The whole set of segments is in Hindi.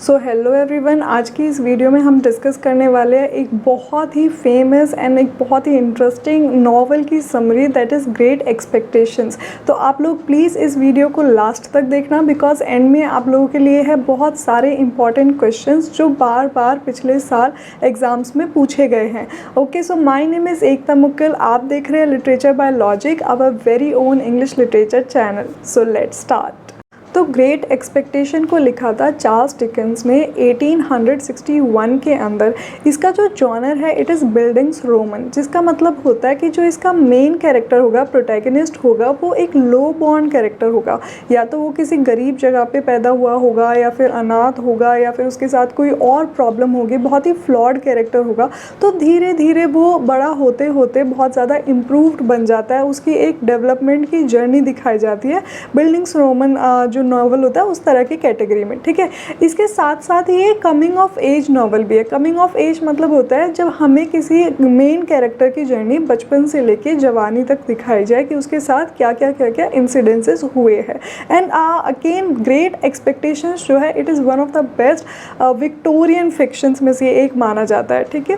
सो हेलो एवरीवन, आज की इस वीडियो में हम डिस्कस करने वाले हैं एक बहुत ही फेमस एंड एक बहुत ही इंटरेस्टिंग नॉवल की summary that is great expectations. तो आप लोग प्लीज़ इस वीडियो को लास्ट तक देखना, बिकॉज एंड में आप लोगों के लिए है बहुत सारे इंपॉर्टेंट क्वेश्चंस जो बार बार पिछले साल एग्जाम्स में पूछे गए हैं। Okay, so my name is Ekta Mukkal. आप देख रहे हैं literature by logic, our very own English literature channel. So let's start. तो ग्रेट एक्सपेक्टेशन को लिखा था चार्ल्स डिकेंस ने 1861 के अंदर। इसका जो जॉनर है इट इज़ बिल्डिंग्स रोमन, जिसका मतलब होता है कि जो इसका मेन कैरेक्टर होगा, प्रोटैगनिस्ट होगा, वो एक लो बॉर्न कैरेक्टर होगा। या तो वो किसी गरीब जगह पे पैदा हुआ होगा, या फिर अनाथ होगा, या फिर उसके साथ कोई और प्रॉब्लम होगी, बहुत ही फ्लॉड कैरेक्टर होगा। तो धीरे धीरे वो बड़ा होते होते बहुत ज़्यादा इम्प्रूव्ड बन जाता है, उसकी एक डेवलपमेंट की जर्नी दिखाई जाती है बिल्डिंग्स रोमन जो नॉवल होता है उस तरह की कैटेगरी में। ठीक है, इसके साथ साथ ये कमिंग ऑफ एज नॉवल भी है। कमिंग ऑफ एज मतलब होता है जब हमें किसी मेन कैरेक्टर की जर्नी बचपन से लेके जवानी तक दिखाई जाए कि उसके साथ क्या क्या इंसिडेंसेस हुए हैं। एंड अगेन ग्रेट एक्सपेक्टेशंस जो है it is one of the best Victorian fictions में से एक माना जाता है। ठीक है,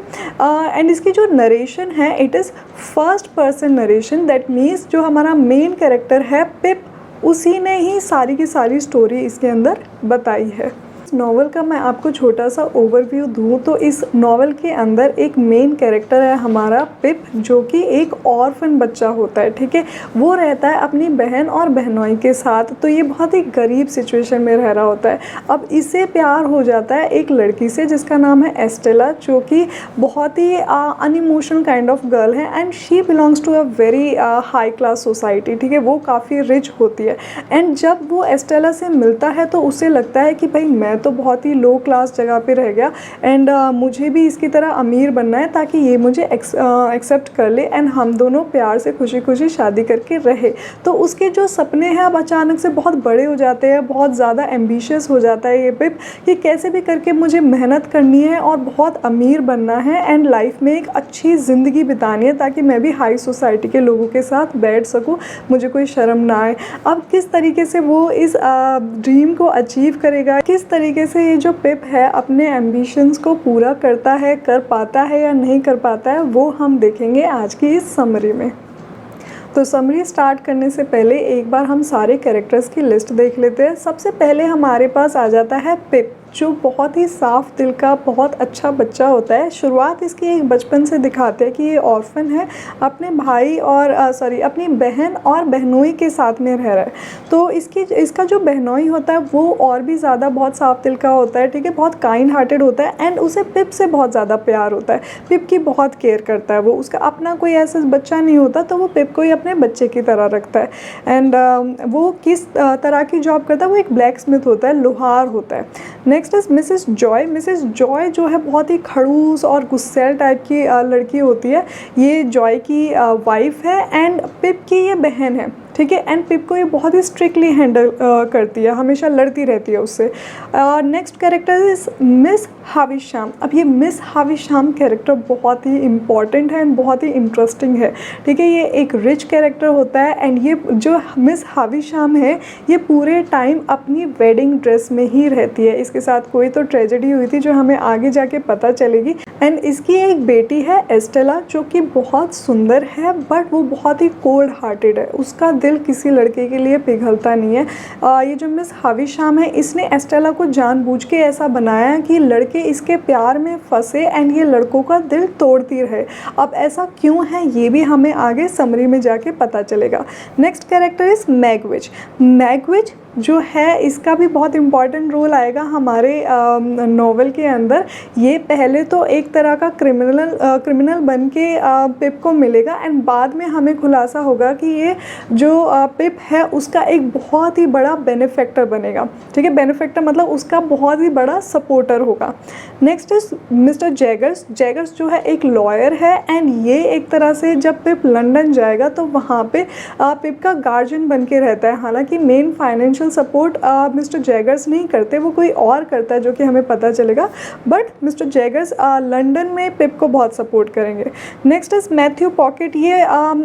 एंड इसकी जो नरेशन है it is first person narration. That means जो हमारा मेन कैरेक्टर है पिप, उसी ने ही सारी की सारी स्टोरी इसके अंदर बताई है। इस नॉवल का मैं आपको छोटा सा ओवरव्यू दूँ तो इस नॉवल के अंदर एक मेन कैरेक्टर है हमारा पिप, जो कि एक ऑर्फन बच्चा होता है। ठीक है, वो रहता है अपनी बहन और बहनोई के साथ। तो ये बहुत ही गरीब सिचुएशन में रह रहा होता है। अब इसे प्यार हो जाता है एक लड़की से जिसका नाम है एस्टेला, जो कि बहुत ही अनइमोशनल काइंड ऑफ गर्ल है and she belongs to a very high class society. ठीक है, वो काफ़ी रिच होती है। एंड जब वो एस्टेला से मिलता है तो उसे लगता है कि भाई मैं तो बहुत ही लो क्लास जगह पे रह गया एंड मुझे भी इसकी तरह अमीर बनना है ताकि ये मुझे एक्सेप्ट कर ले एंड हम दोनों प्यार से खुशी खुशी शादी करके रहे। तो उसके जो सपने हैं अब अचानक से बहुत बड़े हो जाते हैं, बहुत ज़्यादा एम्बिशियस हो जाता है ये पिप कि कैसे भी करके मुझे मेहनत करनी है और बहुत अमीर बनना है एंड लाइफ में एक अच्छी ज़िंदगी बितानी है ताकि मैं भी हाई सोसाइटी के लोगों के साथ बैठ सकूँ, मुझे कोई शर्म ना आए। अब किस तरीके से वो इस ड्रीम को अचीव करेगा, किस तरीके से ये जो पिप है अपने एम्बिशंस को पूरा करता है, कर पाता है या नहीं कर पाता है, वो हम देखेंगे आज की इस समरी में। तो समरी स्टार्ट करने से पहले एक बार हम सारे कैरेक्टर्स की लिस्ट देख लेते हैं। सबसे पहले हमारे पास आ जाता है पिप, जो बहुत ही साफ दिल का बहुत अच्छा बच्चा होता है। शुरुआत इसकी एक बचपन से दिखाते हैं कि ये ऑर्फन है, अपने भाई और अपनी बहन और बहनोई के साथ में रह रहा है। तो इसका जो बहनोई होता है वो और भी ज़्यादा बहुत साफ दिल का होता है। ठीक है, बहुत काइंड हार्टेड होता है एंड उसे पिप से बहुत ज़्यादा प्यार होता है। पिप की बहुत केयर करता है वो, उसका अपना कोई ऐसा बच्चा नहीं होता तो वो पिप को ही अपने बच्चे की तरह रखता है। एंड वो किस तरह की जॉब करता है, वो एक ब्लैक स्मिथ होता है, लोहार होता है। Next is Mrs Joy. Mrs Joy जो है बहुत ही खड़ूस और गुस्सैल टाइप की लड़की होती है। ये जॉय की वाइफ है एंड पिप की ये बहन है। ठीक है, एंड पिप को ये बहुत ही स्ट्रिक्टली हैंडल करती है, हमेशा लड़ती रहती है उससे। Next character is miss Havisham. अब ये मिस हाविशाम कैरेक्टर बहुत ही इम्पॉर्टेंट है एंड बहुत ही इंटरेस्टिंग है। ठीक है, ये एक रिच कैरेक्टर होता है एंड ये जो मिस हाविशाम है ये पूरे टाइम अपनी वेडिंग ड्रेस में ही रहती है। इसके साथ कोई तो ट्रेजेडी हुई थी जो हमें आगे जाके पता चलेगी। एंड इसकी एक बेटी है एस्टेला, जो कि बहुत सुंदर है बट वो बहुत ही कोल्ड हार्टेड है, उसका दिल किसी लड़के के लिए पिघलता नहीं है। ये जो मिस हाविशाम है इसने एस्टेला को जानबूझ के ऐसा बनाया कि लड़के इसके प्यार में फंसे एंड ये लड़कों का दिल तोड़ती रहे। अब ऐसा क्यों है ये भी हमें आगे समरी में जाके पता चलेगा। Next character is Magwitch. Magwitch जो है इसका भी बहुत इम्पॉर्टेंट रोल आएगा हमारे नॉवल के अंदर। ये पहले तो एक तरह का क्रिमिनल बन के पिप को मिलेगा एंड बाद में हमें खुलासा होगा कि ये जो पिप है उसका एक बहुत ही बड़ा बेनिफैक्टर बनेगा। ठीक है, बेनिफैक्टर मतलब उसका बहुत ही बड़ा सपोर्टर होगा। Next is mister Jaeger's. Jaeger's जो है एक लॉयर है एंड ये एक तरह से जब पिप लंदन जाएगा तो वहाँ पे पिप का गार्जियन बन के रहता है। हालांकि main financial financial support mister Jaeger's नहीं करते, वो कोई और करता है जो कि हमें पता चलेगा, बट मिस्टर जैगर्स लंदन में पिप को बहुत सपोर्ट करेंगे। Next is Matthew pocket. ये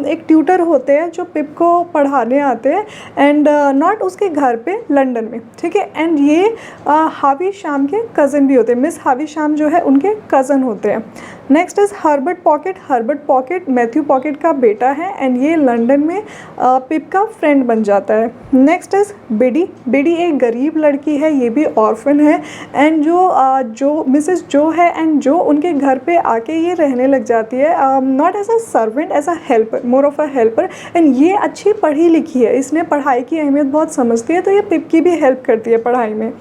एक ट्यूटर होते हैं जो पिप को पढ़ाने आते हैं एंड नॉट उसके घर पे लंदन में, ठीक है। एंड ये हावी शाम के कज़न भी होते हैं, मिस हावी शाम जो है उनके कज़न होते हैं। Next is Herbert pocket. Herbert pocket Matthew pocket का बेटा है एंड ये लंदन में पिप का फ्रेंड बन जाता है। Next is bidi. बिडी एक गरीब लड़की है, ये भी ऑर्फन है एंड जो मिसेस जो है एंड जो उनके घर पे आके ये रहने लग जाती है, not as a servant, as a helper, more of a helper. And ये अच्छी पढ़ी लिखी है, इसने पढ़ाई की अहमियत बहुत समझती है, तो ये पिप की भी हेल्प करती है पढ़ाई में।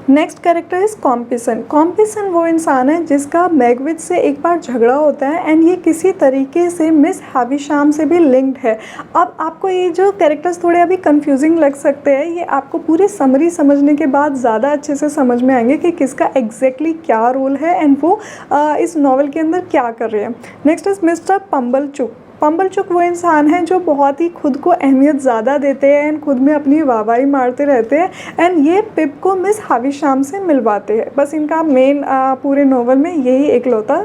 Next character is Compeyson. Compeyson वो इंसान है जिसका मैगविच से एक बार झगड़ा होता है एंड ये किसी तरीके से मिस हाविशाम से भी लिंक्ड है। अब आपको ये जो कैरेक्टर्स थोड़े अभी कंफ्यूजिंग लग सकते हैं, ये आपको पूरी समरी समझने के बाद ज़्यादा अच्छे से समझ में आएंगे कि किसका एग्जैक्टली क्या रोल है एंड वो इस नॉवल के अंदर क्या कर रहे हैं। Next is mister Pumblechook. Pumblechook वो इंसान है जो बहुत ही खुद को अहमियत ज़्यादा देते हैं एंड खुद में अपनी वाहवाही मारते रहते हैं एंड ये पिप को मिस हाविशाम से मिलवाते हैं। बस इनका मेन पूरे नॉवल में यही एकलौता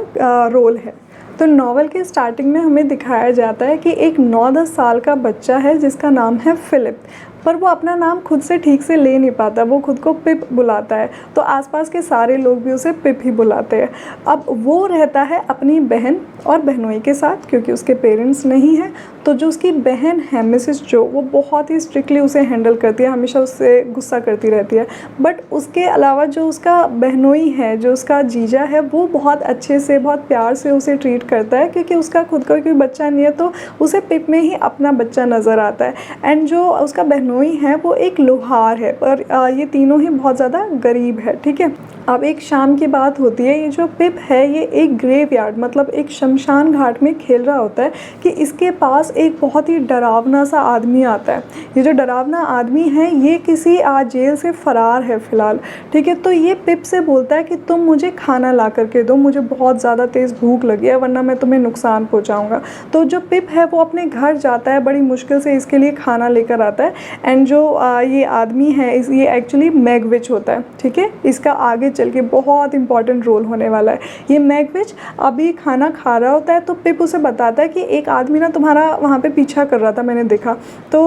रोल है। तो नॉवल के स्टार्टिंग में हमें दिखाया जाता है कि एक 9-10 साल का बच्चा है जिसका नाम है फ़िलिप, पर वो अपना नाम खुद से ठीक से ले नहीं पाता, वो खुद को पिप बुलाता है, तो आसपास के सारे लोग भी उसे पिप ही बुलाते हैं। अब वो रहता है अपनी बहन और बहनोई के साथ क्योंकि उसके पेरेंट्स नहीं हैं, तो जो उसकी बहन है मिसेस जो, वो बहुत ही स्ट्रिक्टली उसे हैंडल करती है, हमेशा उससे गुस्सा करती रहती है। बट उसके अलावा जो उसका बहनोई है, जो उसका जीजा है, वो बहुत अच्छे से, बहुत प्यार से उसे ट्रीट करता है क्योंकि उसका खुद का कोई बच्चा नहीं है, तो उसे पिप में ही अपना बच्चा नज़र आता है। एंड जो उसका बहनोई है वो एक लोहार है, पर ये तीनों ही बहुत ज़्यादा गरीब है, ठीक है। अब एक शाम की बात होती है, ये जो पिप है ये एक ग्रेवयार्ड मतलब एक शमशान घाट में खेल रहा होता है कि इसके पास एक बहुत ही डरावना सा आदमी आता है। ये जो डरावना आदमी है ये किसी जेल से फ़रार है फ़िलहाल, ठीक है। तो ये पिप से बोलता है कि तुम मुझे खाना ला करके दो, मुझे बहुत ज़्यादा तेज़ भूख लगी है वरना मैं तुम्हें नुकसान पहुँचाऊँगा। तो जो पिप है वो अपने घर जाता है, बड़ी मुश्किल से इसके लिए खाना लेकर आता है एंड जो ये आदमी है ये एक्चुअली मैगविच होता है, ठीक है। इसका आगे चल के बहुत इंपॉर्टेंट रोल होने वाला है। ये मैगविच अभी खाना खा रहा होता है तो पिप उसे बताता है कि एक आदमी ना तुम्हारा वहाँ पे पीछा कर रहा था, मैंने देखा। तो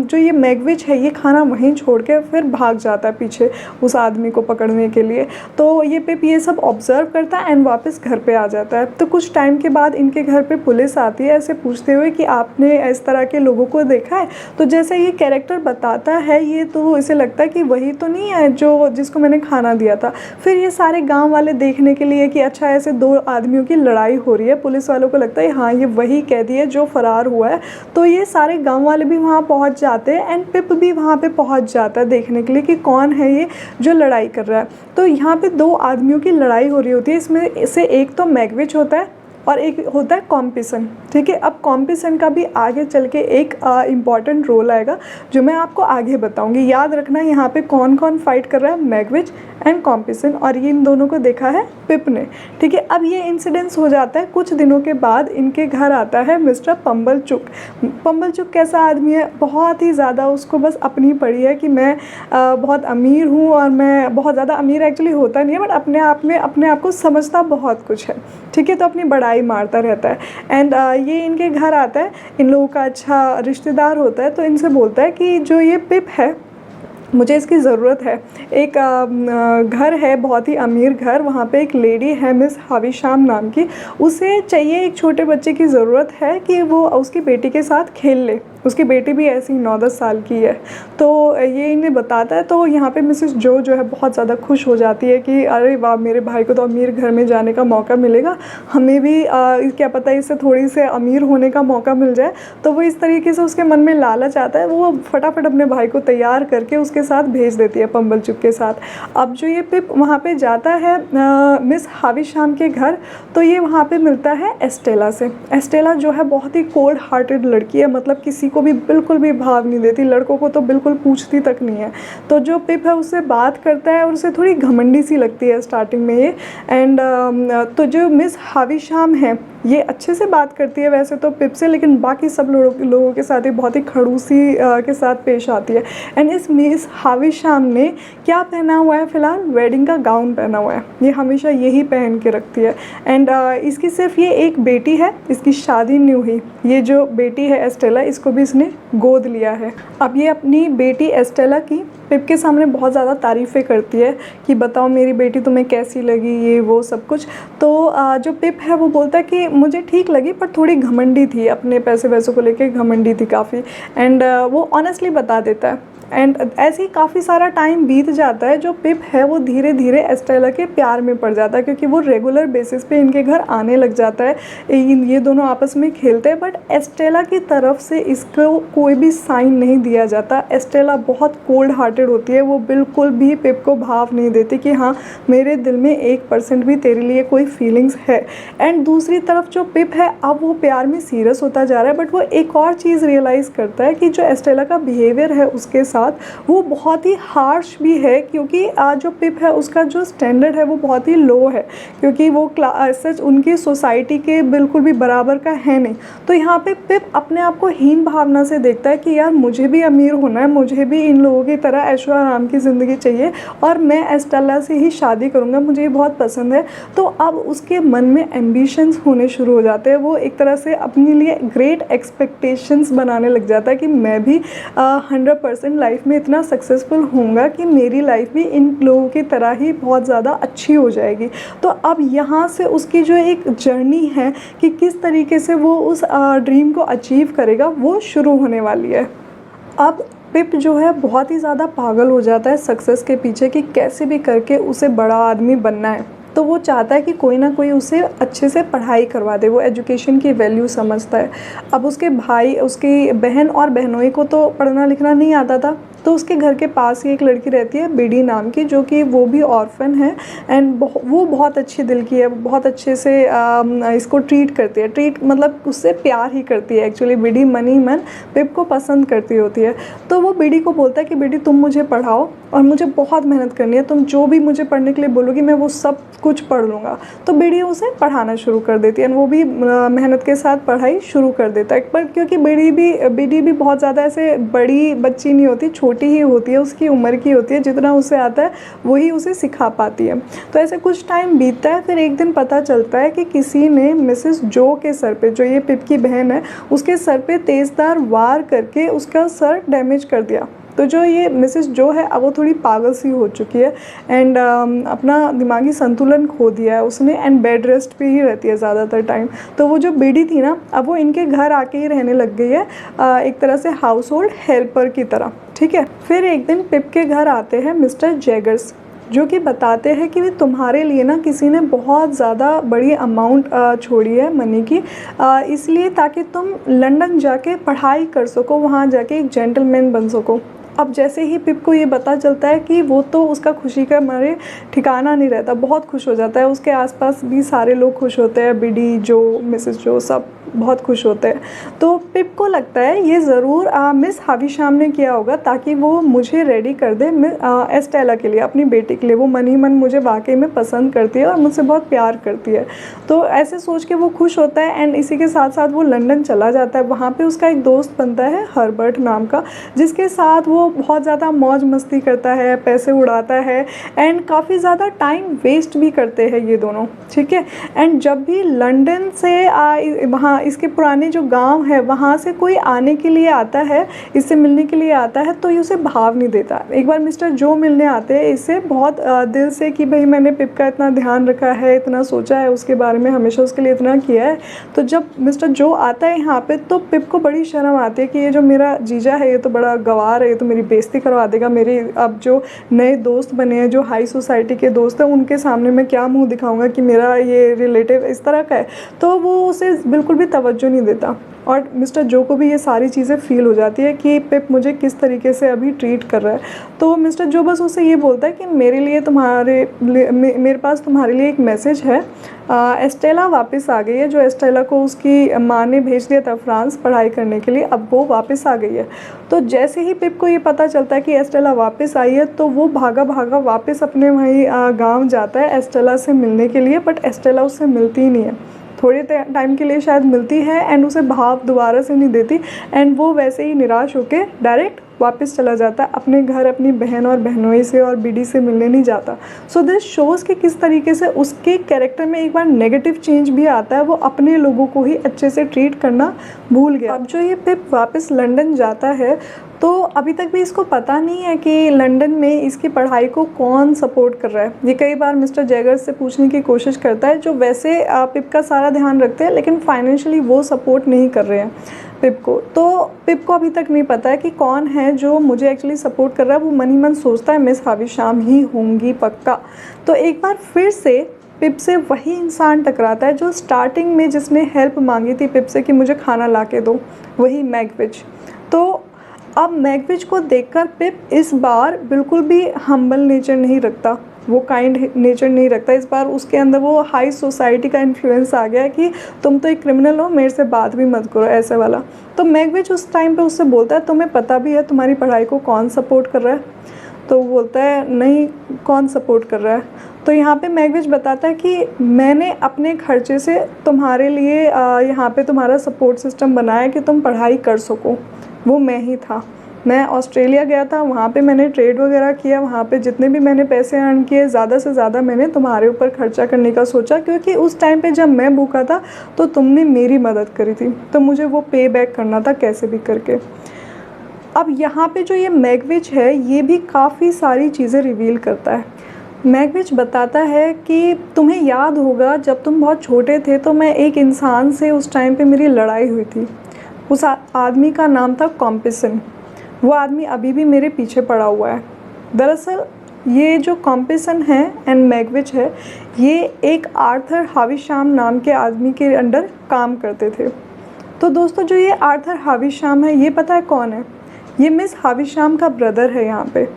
जो ये मैगविच है ये खाना वहीं छोड़ के फिर भाग जाता है पीछे उस आदमी को पकड़ने के लिए। तो ये पिप ये सब ऑब्जर्व करता है एंड वापस घर पे आ जाता है। तो कुछ टाइम के बाद इनके घर पे पुलिस आती है ऐसे पूछते हुए कि आपने इस तरह के लोगों को देखा है। तो जैसे ये कैरेक्टर बताता है ये, तो इसे लगता है कि वही तो नहीं है जो जिसको मैंने खाना दिया था। फिर ये सारे गांव वाले देखने के लिए कि अच्छा ऐसे दो आदमियों की लड़ाई हो रही है, पुलिस वालों को लगता है हाँ ये वही कैदी है जो फ़रार हुआ है। तो ये सारे गांव वाले भी वहाँ पहुँच जाते हैं एंड पिप भी वहाँ पे पहुँच जाता है देखने के लिए कि कौन है ये जो लड़ाई कर रहा है। तो यहाँ पे दो आदमियों की लड़ाई हो रही होती है, इसमें से एक तो मैगविच होता है और एक होता है कॉम्पिसन, ठीक है। अब कॉम्पिसन का भी आगे चल के एक इम्पॉर्टेंट रोल आएगा जो मैं आपको आगे बताऊंगी। याद रखना यहाँ पे कौन कौन फाइट कर रहा है, मैगविच एंड कॉम्पिसन, और ये इन दोनों को देखा है पिप ने, ठीक है। अब ये इंसिडेंस हो जाता है कुछ दिनों के बाद, इनके घर आता है मिस्टर पम्बलचुक। पम्बलचुक कैसा आदमी है, बहुत ही ज़्यादा उसको बस अपनी पड़ी है कि मैं बहुत अमीर हूँ, और मैं बहुत ज़्यादा अमीर एक्चुअली होता नहीं है बट अपने आप में अपने आप को समझता बहुत कुछ है, ठीक है। तो अपनी बड़ाई मारता रहता है एंड ये इनके घर आता है, इन लोगों का अच्छा रिश्तेदार होता है, तो इनसे बोलता है कि जो ये पिप है मुझे इसकी ज़रूरत है। एक घर है बहुत ही अमीर घर, वहाँ पे एक लेडी है मिस हाविशाम नाम की, उसे चाहिए एक छोटे बच्चे की ज़रूरत है कि वो उसकी बेटी के साथ खेल ले। उसकी बेटी भी ऐसी 9-10 साल की है। तो ये इन्हें बताता है, तो यहाँ पे मिसेस जो है बहुत ज़्यादा खुश हो जाती है कि अरे वाह मेरे भाई को तो अमीर घर में जाने का मौका मिलेगा, हमें भी क्या पता इससे थोड़ी से अमीर होने का मौका मिल जाए। तो वो इस तरीके से उसके मन में लालच आता है, वो फटाफट अपने भाई को तैयार करके उसके साथ भेज देती है, पंबलचुक के साथ। अब जो ये पिप वहाँ पे जाता है मिस हाविशाम के घर, तो ये वहाँ पे मिलता है एस्टेला से। एस्टेला जो है बहुत ही कोल्ड हार्टेड लड़की है, मतलब किसी को भी बिल्कुल भी भाव नहीं देती, लड़कों को तो बिल्कुल पूछती तक नहीं है। तो जो पिप है उससे बात करता है और उसे थोड़ी घमंडी सी लगती है स्टार्टिंग में ये। एंड तो जो मिस हाविशाम है ये अच्छे से बात करती है वैसे तो पिप से, लेकिन बाकी सब लोगों के साथ ही बहुत ही खड़ूसी के साथ पेश आती है। एंड इस मिस हाविशाम ने क्या पहना हुआ है फ़िलहाल, वेडिंग का गाउन पहना हुआ है, ये हमेशा यही पहन के रखती है। एंड इसकी सिर्फ ये एक बेटी है, इसकी शादी नहीं हुई। ये जो बेटी है एस्टेला, इसको भी इसने गोद लिया है। अब ये अपनी बेटी एस्टेला की पिप के सामने बहुत ज़्यादा तारीफ़ें करती है कि बताओ मेरी बेटी तुम्हें कैसी लगी, ये वो सब कुछ। तो जो पिप है वो बोलता है कि मुझे ठीक लगी पर थोड़ी घमंडी थी, अपने पैसे वैसों को लेके घमंडी थी काफ़ी। एंड वो ऑनेस्टली बता देता है। एंड ऐसे ही काफ़ी सारा टाइम बीत जाता है। जो पिप है वो धीरे धीरे एस्टेला के प्यार में पड़ जाता है, क्योंकि वो रेगुलर बेसिस पे इनके घर आने लग जाता है, ये दोनों आपस में खेलते हैं। बट एस्टेला की तरफ से इसको कोई भी साइन नहीं दिया जाता। एस्टेला बहुत कोल्ड हार्टेड होती है, वो बिल्कुल भी पिप को भाव नहीं देती कि हाँ मेरे दिल में 1% भी तेरे लिए कोई फीलिंग्स है। एंड दूसरी तरफ जो पिप है अब वो प्यार में सीरियस होता जा रहा है, बट वो एक और चीज़ रियलाइज़ करता है कि जो एस्टेला का बिहेवियर है उसके साथ वो बहुत ही हार्श भी है, क्योंकि जो पिप है उसका जो स्टैंडर्ड है वो बहुत ही लो है, क्योंकि वो सच उनकी सोसाइटी के बिल्कुल भी बराबर का है नहीं। तो यहाँ पे पिप अपने आप को हीन भावना से देखता है कि यार मुझे भी अमीर होना है, मुझे भी इन लोगों की तरह ऐशो आराम की ज़िंदगी चाहिए और मैं एस्टेला से ही शादी करूँगा, मुझे ये बहुत पसंद है। तो अब उसके मन में एम्बिशंस होने शुरू हो जाते हैं। वो एक तरह से अपने लिए ग्रेट एक्सपेक्टेशंस बनाने लग जाता है कि मैं भी 100% लाइफ में इतना सक्सेसफुल होऊंगा कि मेरी लाइफ भी इन लोगों की तरह ही बहुत ज़्यादा अच्छी हो जाएगी। तो अब यहाँ से उसकी जो एक जर्नी है कि किस तरीके से वो उस ड्रीम को अचीव करेगा वो शुरू होने वाली है। अब पिप जो है बहुत ही ज़्यादा पागल हो जाता है सक्सेस के पीछे कि कैसे भी करके उसे बड़ा आदमी बनना है। तो वो चाहता है कि कोई ना कोई उसे अच्छे से पढ़ाई करवा दे, वो एजुकेशन की वैल्यू समझता है। अब उसके भाई, उसकी बहन और बहनोई को तो पढ़ना लिखना नहीं आता था, तो उसके घर के पास ही एक लड़की रहती है बिडी नाम की, जो कि वो भी ऑर्फन है। एंड वो बहुत अच्छे दिल की है, बहुत अच्छे से इसको ट्रीट करती है, ट्रीट मतलब उससे प्यार ही करती है। एक्चुअली बिडी मनी मन पिप को पसंद करती होती है। तो वो बिडी को बोलता है कि बिडी तुम मुझे पढ़ाओ और मुझे बहुत मेहनत करनी है, तुम जो भी मुझे पढ़ने के लिए बोलोगी मैं वो सब कुछ पढ़ लूँगा। तो बिडी उसे पढ़ाना शुरू कर देती है, वो भी मेहनत के साथ पढ़ाई शुरू कर देता है। पर क्योंकि बिडी भी बहुत ज़्यादा ऐसे बड़ी बच्ची नहीं होती, छोटी ही होती है, उसकी उम्र की होती है, जितना उसे आता है वही उसे सिखा पाती है। तो ऐसे कुछ टाइम बीतता है, फिर एक दिन पता चलता है कि किसी ने मिसेस जो के सर पे, जो ये पिप की बहन है, उसके सर पे तेज़दार वार करके उसका सर डैमेज कर दिया। तो जो ये मिसेस जो है अब वो थोड़ी पागल सी हो चुकी है एंड अपना दिमागी संतुलन खो दिया है उसने, एंड बेड रेस्ट पे ही रहती है ज़्यादातर टाइम। तो वो जो बिडी थी ना, अब वो इनके घर आके ही रहने लग गई है, एक तरह से हाउस होल्ड हेल्पर की तरह। ठीक है, फिर एक दिन पिप के घर आते हैं मिस्टर जैगर्स, जो कि बताते हैं कि तुम्हारे लिए ना किसी ने बहुत ज़्यादा बड़ी अमाउंट छोड़ी है मनी की, इसलिए ताकि तुम लंदन जाके पढ़ाई कर सको, वहाँ जाके एक जेंटलमैन बन सको। अब जैसे ही पिप को ये पता चलता है कि वो तो उसका खुशी का मारे ठिकाना नहीं रहता, बहुत खुश हो जाता है। उसके आसपास भी सारे लोग खुश होते हैं, बिडी जो मिसेस जो सब बहुत खुश होते हैं। तो पिप को लगता है ये ज़रूर मिस हाविशाम ने किया होगा ताकि वो मुझे रेडी कर दे एस्टेला के लिए, अपनी बेटी के लिए। वो मनी मन मुझे वाकई में पसंद करती है और मुझसे बहुत प्यार करती है। तो ऐसे सोच के वो खुश होता है एंड इसी के साथ साथ वो लंदन चला जाता है। वहाँ पे उसका एक दोस्त बनता है हर्बर्ट नाम का, जिसके साथ वो बहुत ज़्यादा मौज मस्ती करता है, पैसे उड़ाता है एंड काफ़ी ज़्यादा टाइम वेस्ट भी करते हैं ये दोनों। ठीक है, एंड जब भी लंदन से वहाँ इसके पुराने जो गांव है वहाँ से कोई आने के लिए आता है, इससे मिलने के लिए आता है, तो ये उसे भाव नहीं देता। एक बार मिस्टर जो मिलने आते हैं इससे बहुत दिल से कि भाई मैंने पिप का इतना ध्यान रखा है, इतना सोचा है उसके बारे में, हमेशा उसके लिए इतना किया है। तो जब मिस्टर जो आता है यहाँ पे तो पिप को बड़ी शर्म आती है कि ये जो मेरा जीजा है ये तो बड़ा गवार है, ये तो मेरी बेइज्जती करवा देगा, मेरे अब जो नए दोस्त बने हैं, जो हाई सोसाइटी के दोस्त हैं, उनके सामने मैं क्या मुंह दिखाऊंगा कि मेरा ये रिलेटिव इस तरह का है। तो वो उसे बिल्कुल भी तवज्जो नहीं देता। और मिस्टर जो को भी ये सारी चीज़ें फ़ील हो जाती है कि पिप मुझे किस तरीके से अभी ट्रीट कर रहा है। तो मिस्टर जो बस उसे ये बोलता है कि मेरे पास तुम्हारे लिए एक मैसेज है। एस्टेला वापस आ गई है, जो एस्टेला को उसकी माँ ने भेज दिया था फ्रांस पढ़ाई करने के लिए, अब वो वापस आ गई है। तो जैसे ही पिप को ये पता चलता है कि एस्टेला वापस आई है, तो वो भागा भागा वापस अपने वहीं गाँव जाता है एस्टेला से मिलने के लिए। बट एस्टेला उससे मिलती ही नहीं है, थोड़े टाइम के लिए शायद मिलती है एंड उसे भाव दोबारा से नहीं देती, एंड वो वैसे ही निराश होकर डायरेक्ट वापस चला जाता है अपने घर, अपनी बहन और बहनोई से और बीडी से मिलने नहीं जाता। सो दिस शोज़ कि किस तरीके से उसके कैरेक्टर में एक बार नेगेटिव चेंज भी आता है, वो अपने लोगों को ही अच्छे से ट्रीट करना भूल गया। अब जो ये पिप वापस लंदन जाता है, तो अभी तक भी इसको पता नहीं है कि लंदन में इसकी पढ़ाई को कौन सपोर्ट कर रहा है। ये कई बार मिस्टर जैगर से पूछने की कोशिश करता है, जो वैसे पिप का सारा ध्यान रखते हैं, लेकिन फाइनेंशियली वो सपोर्ट नहीं कर रहे हैं पिप को। तो पिप को अभी तक नहीं पता है कि कौन है जो मुझे एक्चुअली सपोर्ट कर रहा है। वो मन ही मन सोचता है मिस हाविशाम ही होंगी पक्का। तो एक बार फिर से पिप से वही इंसान टकराता है जो स्टार्टिंग में जिसने हेल्प मांगी थी पिप से कि मुझे खाना ला के दो, वही मैगविच। तो अब मैगविच को देखकर पिप इस बार बिल्कुल भी हम्बल नेचर नहीं रखता, वो काइंड नेचर नहीं रखता। इस बार उसके अंदर वो हाई सोसाइटी का इन्फ्लुएंस आ गया कि तुम तो एक क्रिमिनल हो, मेरे से बात भी मत करो, ऐसे वाला। तो मैगविच उस टाइम पे उससे बोलता है तुम्हें पता भी है तुम्हारी पढ़ाई को कौन सपोर्ट कर रहा है? तो वो बोलता है नहीं, कौन सपोर्ट कर रहा है? तो यहाँ पे मैगविच बताता है कि मैंने अपने खर्चे से तुम्हारे लिए यहाँ पे तुम्हारा सपोर्ट सिस्टम बनाया कि तुम पढ़ाई कर सको, वो मैं ही था। मैं ऑस्ट्रेलिया गया था, वहाँ पे मैंने ट्रेड वगैरह किया, वहाँ पे जितने भी मैंने पैसे अर्न किए ज़्यादा से ज़्यादा मैंने तुम्हारे ऊपर खर्चा करने का सोचा, क्योंकि उस टाइम पे जब मैं भूखा था तो तुमने मेरी मदद करी थी, तो मुझे वो पे बैक करना था कैसे भी करके। अब यहाँ पे जो ये मैगविच है, ये भी काफ़ी सारी चीज़ें रिवील करता है। मैगविच बताता है कि तुम्हें याद होगा जब तुम बहुत छोटे थे तो मैं एक इंसान से उस टाइम पे मेरी लड़ाई हुई थी। उस आदमी का नाम था कॉम्पिसन। वो आदमी अभी भी मेरे पीछे पड़ा हुआ है। दरअसल ये जो कॉम्पिसन है एंड मैगविच है, ये एक आर्थर हाविशाम नाम के आदमी के अंडर काम करते थे। तो दोस्तों जो ये आर्थर हाविशाम है, ये पता है कौन है? ये मिस हाविशाम का ब्रदर है यहाँ पे।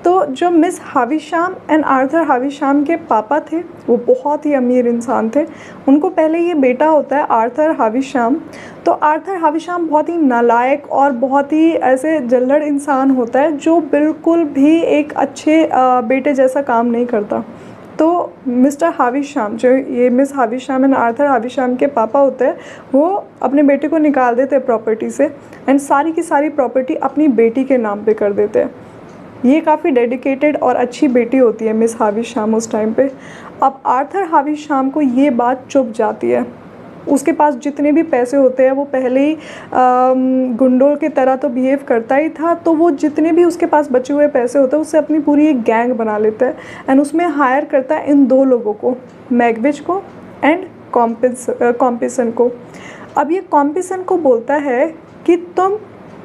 तो जो मिस हाविशाम एंड आर्थर हाविशाम के पापा थे, वो बहुत ही अमीर इंसान थे। उनको पहले ये बेटा होता है आर्थर हाविशाम। तो आर्थर हाविशाम बहुत ही नालायक और बहुत ही ऐसे जल्लड़ इंसान होता है, जो बिल्कुल भी एक अच्छे बेटे जैसा काम नहीं करता। तो मिस्टर हाविशाम, जो ये मिस हाविशाम एंड आर्थर हाविशाम के पापा होते हैं, वो अपने बेटे को निकाल देते हैं प्रॉपर्टी से एंड सारी की सारी प्रॉपर्टी अपनी बेटी के नाम पे कर देते हैं। ये काफ़ी डेडिकेटेड और अच्छी बेटी होती है मिस हाविशाम उस टाइम पे। अब आर्थर हाविशाम को ये बात चुभ जाती है। उसके पास जितने भी पैसे होते हैं, वो पहले ही गुंडों की तरह तो बिहेव करता ही था, तो वो जितने भी उसके पास बचे हुए पैसे होते हैं उससे अपनी पूरी एक गैंग बना लेता है एंड उसमें हायर करता है इन दो लोगों को, मैगविच को एंड कॉम्पिसन को। अब ये कॉम्पिसन को बोलता है कि तुम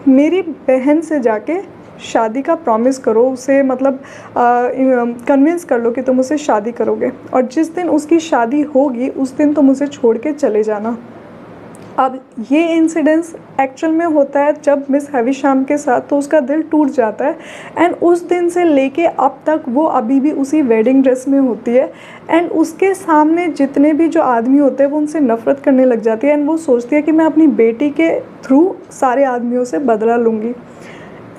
मेरी बहन से जाके शादी का प्रॉमिस करो, उसे मतलब कन्विंस कर लो कि तुम उसे शादी करोगे, और जिस दिन उसकी शादी होगी उस दिन तुम उसे छोड़ के चले जाना। अब ये इंसिडेंस एक्चुअल में होता है जब मिस हाविशाम के साथ, तो उसका दिल टूट जाता है एंड उस दिन से लेके अब तक वो अभी भी उसी वेडिंग ड्रेस में होती है एंड उसके सामने जितने भी जो आदमी होते हैं वो उनसे नफ़रत करने लग जाती है एंड वो सोचती है कि मैं अपनी बेटी के थ्रू सारे आदमियों से बदला लूँगी।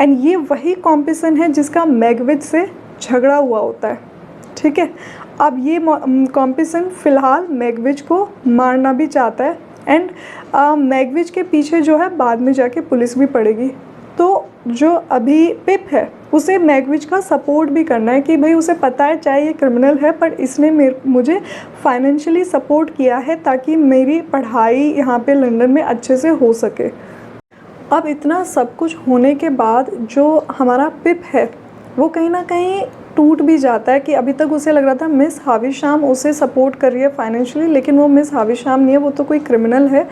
एंड ये वही कॉम्पिसन है जिसका मैगविच से झगड़ा हुआ होता है, ठीक है। अब ये कॉम्पिसन फ़िलहाल मैगविच को मारना भी चाहता है एंड मैगविच के पीछे जो है बाद में जाके पुलिस भी पड़ेगी। तो जो अभी पिप है उसे मैगविच का सपोर्ट भी करना है कि भाई उसे पता है चाहे ये क्रिमिनल है पर इसने मुझे फाइनेंशियली सपोर्ट किया है ताकि मेरी पढ़ाई यहाँ पे लंदन में अच्छे से हो सके। अब इतना सब कुछ होने के बाद जो हमारा पिप है वो कहीं ना कहीं टूट भी जाता है कि अभी तक उसे लग रहा था मिस हाविशाम उसे सपोर्ट कर रही है फाइनेंशियली, लेकिन वो मिस हाविशाम नहीं है, वो तो कोई क्रिमिनल है।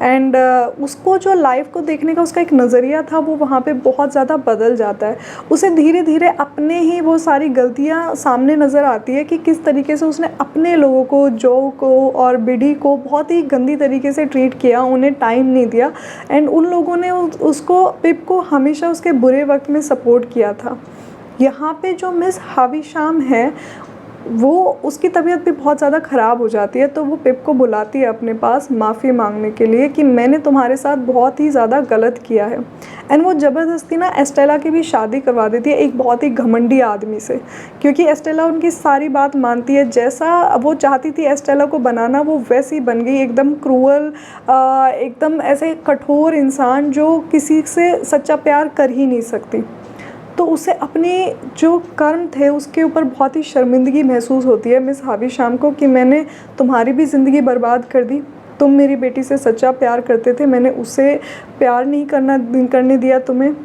एंड उसको जो लाइफ को देखने का उसका एक नज़रिया था वो वहाँ पे बहुत ज़्यादा बदल जाता है। उसे धीरे धीरे अपने ही वो सारी गलतियाँ सामने नज़र आती है कि किस तरीके से उसने अपने लोगों को, जो को और बिडी को बहुत ही गंदी तरीके से ट्रीट किया, उन्हें टाइम नहीं दिया। एंड उन लोगों ने उसको, पिप को हमेशा उसके बुरे वक्त में सपोर्ट किया था। यहाँ पे जो मिस हाविशाम है वो, उसकी तबीयत भी बहुत ज़्यादा ख़राब हो जाती है, तो वो पिप को बुलाती है अपने पास माफ़ी मांगने के लिए कि मैंने तुम्हारे साथ बहुत ही ज़्यादा गलत किया है। एंड वो ज़बरदस्ती ना एस्टेला की भी शादी करवा देती है एक बहुत ही घमंडी आदमी से, क्योंकि एस्टेला उनकी सारी बात मानती है। जैसा वो चाहती थी एस्टेला को बनाना वो वैसी बन गई, एकदम क्रूअल, एकदम ऐसे कठोर इंसान जो किसी से सच्चा प्यार कर ही नहीं सकती। तो उसे अपने जो कर्म थे उसके ऊपर बहुत ही शर्मिंदगी महसूस होती है मिस हाविशाम को कि मैंने तुम्हारी भी ज़िंदगी बर्बाद कर दी। तुम मेरी बेटी से सच्चा प्यार करते थे, मैंने उसे प्यार नहीं करने दिया तुम्हें।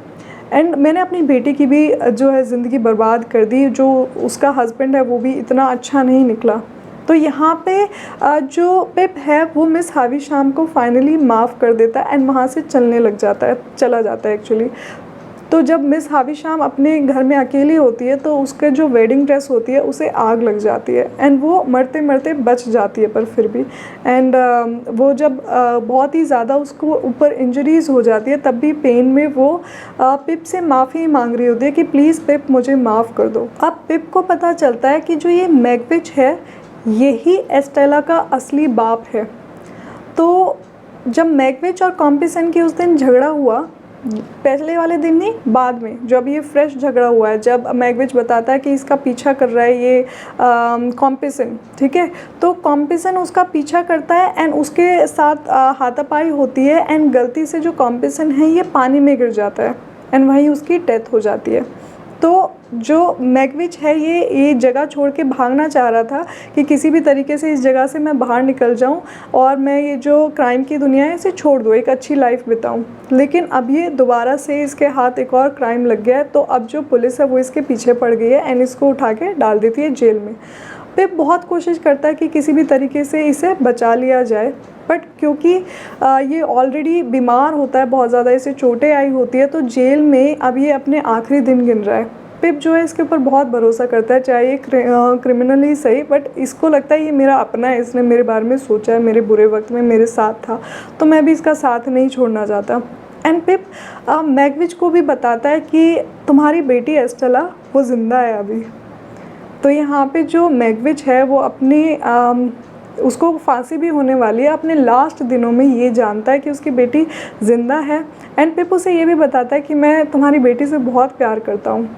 एंड मैंने अपनी बेटी की भी जो है ज़िंदगी बर्बाद कर दी। जो उसका हस्बैंड है वो भी इतना अच्छा नहीं निकला। तो यहाँ पे जो पिप है वो मिस हाविशाम को फाइनली माफ़ कर देता है एंड वहाँ से चला जाता है एक्चुअली। तो जब मिस हाविशाम अपने घर में अकेली होती है तो उसके जो वेडिंग ड्रेस होती है उसे आग लग जाती है एंड वो मरते मरते बच जाती है, पर फिर भी। एंड वो जब बहुत ही ज़्यादा उसको ऊपर इंजरीज़ हो जाती है तब भी पेन में वो पिप से माफ़ी मांग रही होती है कि प्लीज़ पिप मुझे माफ़ कर दो। अब पिप को पता चलता है कि जो ये मैगविच है यही एस्टेला का असली बाप है। तो जब मैगविच और कॉम्पिसन की उस दिन झगड़ा हुआ, पहले वाले दिन नहीं, बाद में जब ये फ्रेश झगड़ा हुआ है, जब मैगविच बताता है कि इसका पीछा कर रहा है ये कॉम्पिसन, ठीक है, तो कॉम्पिसन उसका पीछा करता है एंड उसके साथ हाथापाई होती है एंड गलती से जो कॉम्पिसन है ये पानी में गिर जाता है एंड वहीं उसकी डेथ हो जाती है। तो जो मैगविच है ये जगह छोड़ के भागना चाह रहा था कि किसी भी तरीके से इस जगह से मैं बाहर निकल जाऊं और मैं ये जो क्राइम की दुनिया है इसे छोड़ दूं, एक अच्छी लाइफ बिताऊं। लेकिन अब ये दोबारा से इसके हाथ एक और क्राइम लग गया है, तो अब जो पुलिस है वो इसके पीछे पड़ गई है एंड इसको उठा के डाल देती है जेल में। पिप बहुत कोशिश करता है कि किसी भी तरीके से इसे बचा लिया जाए, बट क्योंकि ये ऑलरेडी बीमार होता है बहुत ज़्यादा, इसे चोटें आई होती है, तो जेल में अब ये अपने आखिरी दिन गिन रहा है। पिप जो है इसके ऊपर बहुत भरोसा करता है, चाहे ये क्रिमिनल ही सही, बट इसको लगता है ये मेरा अपना है, इसने मेरे बारे में सोचा है, मेरे बुरे वक्त में मेरे साथ था, तो मैं भी इसका साथ नहीं छोड़ना चाहता। एंड पिप मैगविच को भी बताता है कि तुम्हारी बेटी एस्टेला वो ज़िंदा है अभी। तो यहाँ पे जो मैगविच है वो अपनी उसको फांसी भी होने वाली है, अपने लास्ट दिनों में ये जानता है कि उसकी बेटी ज़िंदा है। एंड पिप उसे ये भी बताता है कि मैं तुम्हारी बेटी से बहुत प्यार करता हूँ।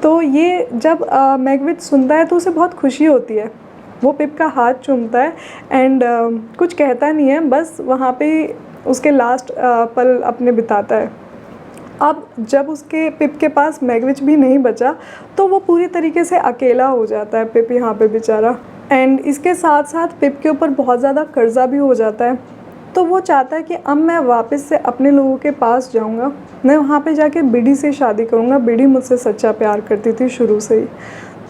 तो ये जब मैगविच सुनता है तो उसे बहुत खुशी होती है, वो पिप का हाथ चूमता है एंड कुछ कहता नहीं है, बस वहाँ पे उसके लास्ट पल अपने बिताता है। अब जब उसके पिप के पास मैगविच भी नहीं बचा तो वो पूरी तरीके से अकेला हो जाता है पिप यहाँ पे बेचारा। एंड इसके साथ साथ पिप के ऊपर बहुत ज़्यादा कर्जा भी हो जाता है, तो वो चाहता है कि अब मैं वापस से अपने लोगों के पास जाऊंगा, मैं वहाँ पे जाके बिडी से शादी करूँगा। बिडी मुझसे सच्चा प्यार करती थी शुरू से ही।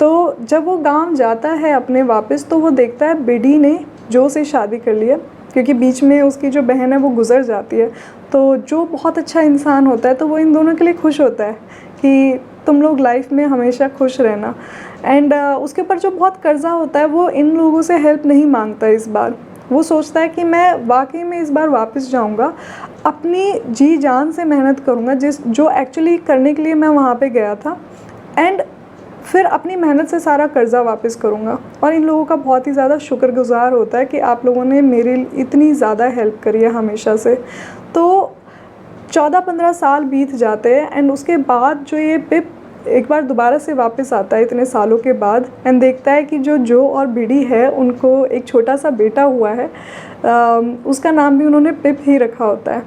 तो जब वो गांव जाता है अपने वापस, तो वो देखता है बिडी ने जो से शादी कर लिया, क्योंकि बीच में उसकी जो बहन है वो गुजर जाती है। तो जो बहुत अच्छा इंसान होता है तो वो इन दोनों के लिए खुश होता है कि तुम लोग लाइफ में हमेशा खुश रहना। एंड उसके ऊपर जो बहुत कर्जा होता है वो इन लोगों से हेल्प नहीं मांगता इस बार। वो सोचता है कि मैं वाकई में इस बार वापस जाऊंगा, अपनी जी जान से मेहनत करूंगा जो एक्चुअली करने के लिए मैं वहाँ पे गया था, एंड फिर अपनी मेहनत से सारा कर्ज़ा वापस करूँगा। और इन लोगों का बहुत ही ज़्यादा शुक्रगुजार होता है कि आप लोगों ने मेरी इतनी ज़्यादा हेल्प करी है हमेशा से। तो 14-15 साल बीत जाते हैं एंड उसके बाद जो ये पिप एक बार दोबारा से वापस आता है इतने सालों के बाद एंड देखता है कि जो और बिडी है उनको एक छोटा सा बेटा हुआ है, उसका नाम भी उन्होंने पिप ही रखा होता है।